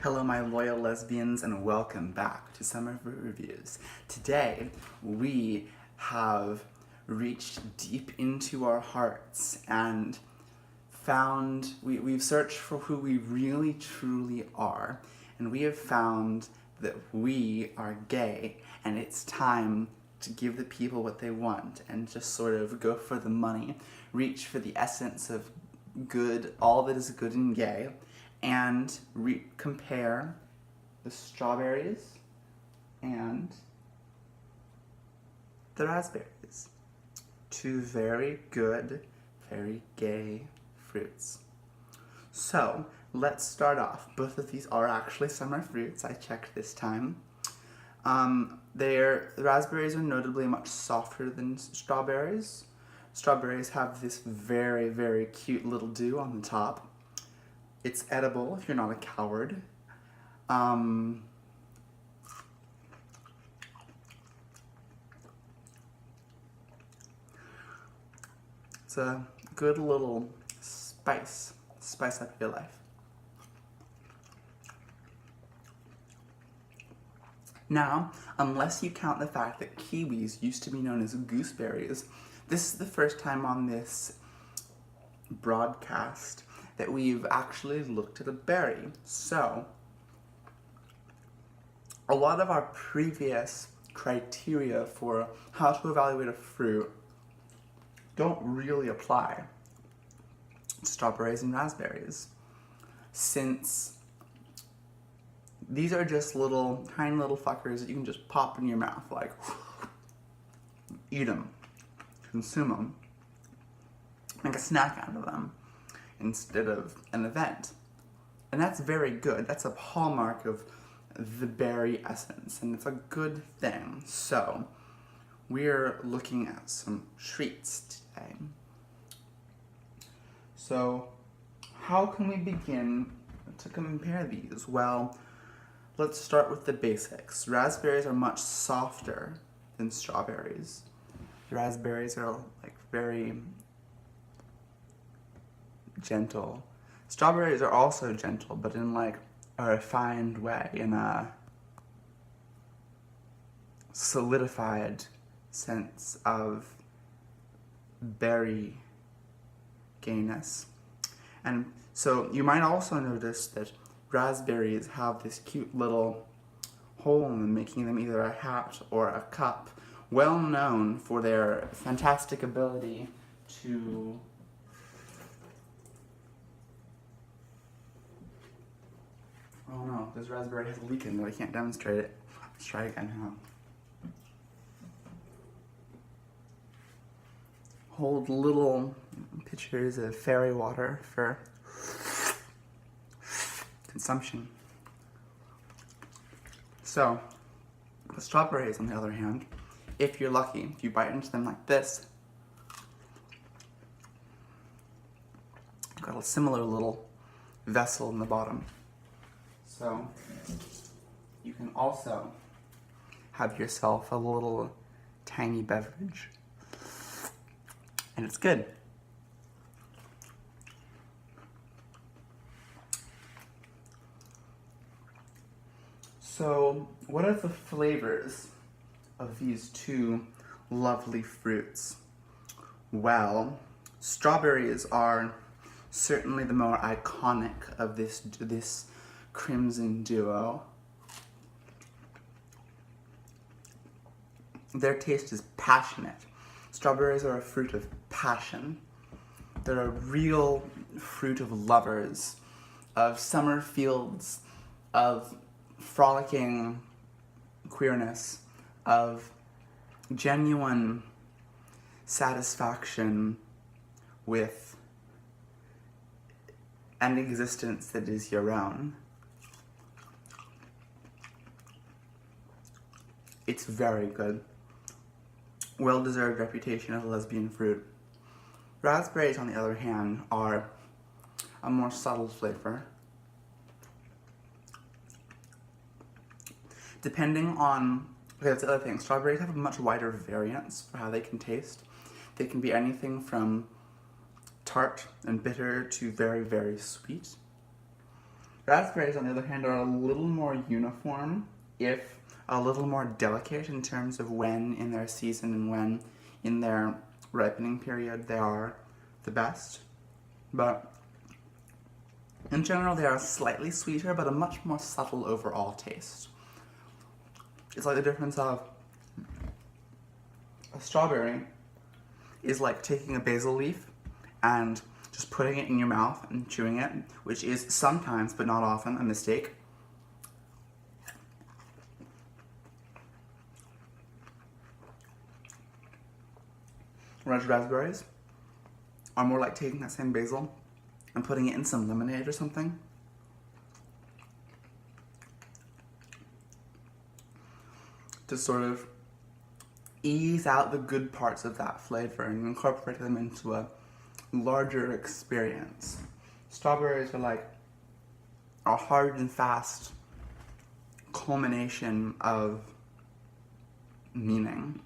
Hello, my loyal lesbians, and welcome back to Summer Fruit Reviews. Today, we have reached deep into our hearts and we've searched for who we really truly are, and we have found that we are gay, and it's time to give the people what they want and just sort of go for the money, reach for the essence of good, all that is good and gay, and compare the strawberries and the raspberries. Two very good, very gay fruits. So, let's start off. Both of these are actually summer fruits, I checked this time. The raspberries are notably much softer than strawberries. Strawberries have this very, very cute little dew on the top. It's edible if you're not a coward. It's a good little spice up your life. Now, unless you count the fact that kiwis used to be known as gooseberries, this is the first time on this broadcast that we've actually looked at a berry. So, a lot of our previous criteria for how to evaluate a fruit don't really apply to strawberries and raspberries, since these are just tiny little fuckers that you can just pop in your mouth, like, eat them, consume them, make a snack out of them, instead of an event. And that's very good. That's a hallmark of the berry essence, and it's a good thing. So, we're looking at some treats today. So, how can we begin to compare these? Well, let's start with the basics. Raspberries are much softer than strawberries. Raspberries are like very gentle. Strawberries are also gentle, but in like a refined way, in a solidified sense of berry gayness. And so you might also notice that raspberries have this cute little hole in them, making them either a hat or a cup, well known for their fantastic ability to oh no, this raspberry has a leak in it, I can't demonstrate it. Let's try again, huh? Hold little pitchers of fairy water for consumption. So, the strawberries, on the other hand, if you're lucky, if you bite into them like this, got a similar little vessel in the bottom. So, you can also have yourself a little tiny beverage. And it's good. So, what are the flavors of these two lovely fruits? Well, strawberries are certainly the more iconic of this crimson duo. Their taste is passionate. Strawberries are a fruit of passion. They're a real fruit of lovers, of summer fields, of frolicking queerness, of genuine satisfaction with an existence that is your own. It's very good. Well-deserved reputation as a lesbian fruit. Raspberries, on the other hand, are a more subtle flavor. Depending on, okay, that's the other thing, strawberries have a much wider variance for how they can taste. They can be anything from tart and bitter to very, very sweet. Raspberries, on the other hand, are a little more uniform, if a little more delicate in terms of when in their season and when in their ripening period they are the best. But in general, they are slightly sweeter, but a much more subtle overall taste. It's like the difference of a strawberry is like taking a basil leaf and just putting it in your mouth and chewing it, which is sometimes, but not often, a mistake. Whereas raspberries are more like taking that same basil and putting it in some lemonade or something. To sort of ease out the good parts of that flavor and incorporate them into a larger experience. Strawberries are like a hard and fast culmination of meaning.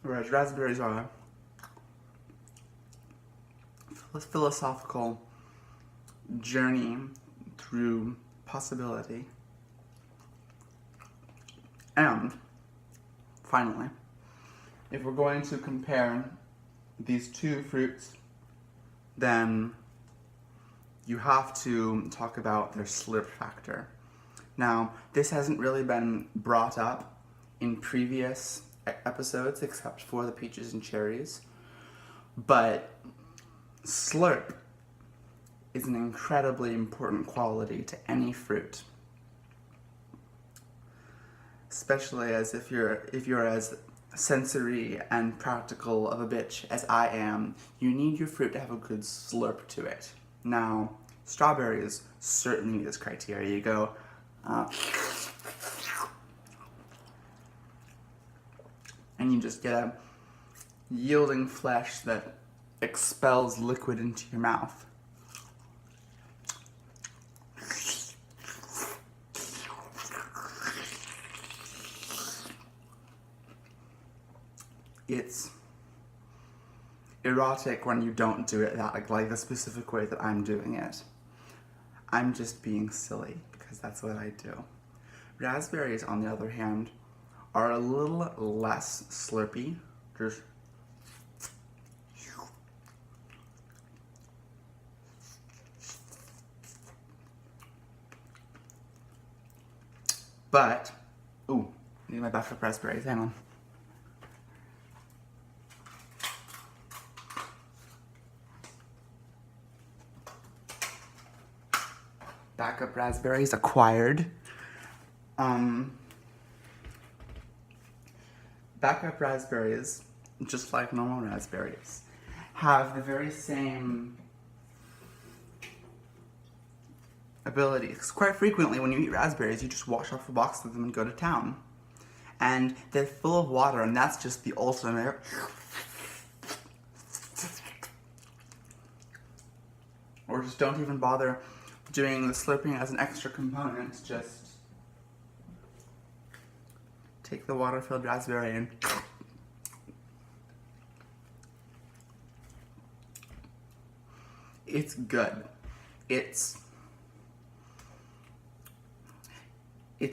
Whereas raspberries are a philosophical journey through possibility. And finally, if we're going to compare these two fruits, then you have to talk about their slurp factor. Now, this hasn't really been brought up in previous episodes except for the peaches and cherries, but slurp is an incredibly important quality to any fruit, especially as if you're as sensory and practical of a bitch as I am. You need your fruit to have a good slurp to it. Now, strawberries certainly meet this criteria. You go and you just get a yielding flesh that expels liquid into your mouth. It's erotic when you don't do it that like the specific way that I'm doing it. I'm just being silly because that's what I do. Raspberries, on the other hand, are a little less slurpy. Just but, ooh, I need my backup raspberries, hang on. Backup raspberries acquired. Backup raspberries, just like normal raspberries, have the very same abilities. Quite frequently when you eat raspberries, you just wash off a box of them and go to town. And they're full of water, and that's just the ultimate. Or just don't even bother doing the slurping as an extra component, just take the water-filled raspberry and it's good. It's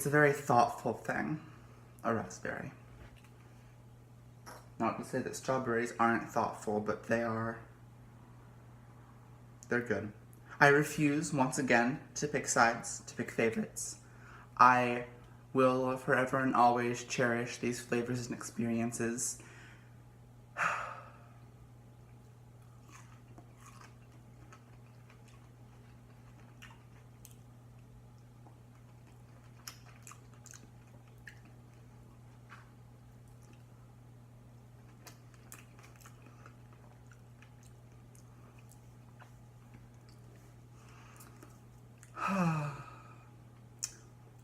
a very thoughtful thing, a raspberry. Not to say that strawberries aren't thoughtful, but they're good. I refuse, once again, to pick sides, to pick favorites. I will forever and always cherish these flavors and experiences.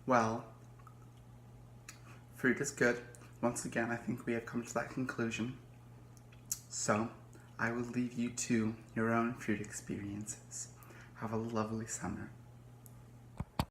Well, fruit is good. Once again, I think we have come to that conclusion. So, I will leave you to your own fruit experiences. Have a lovely summer.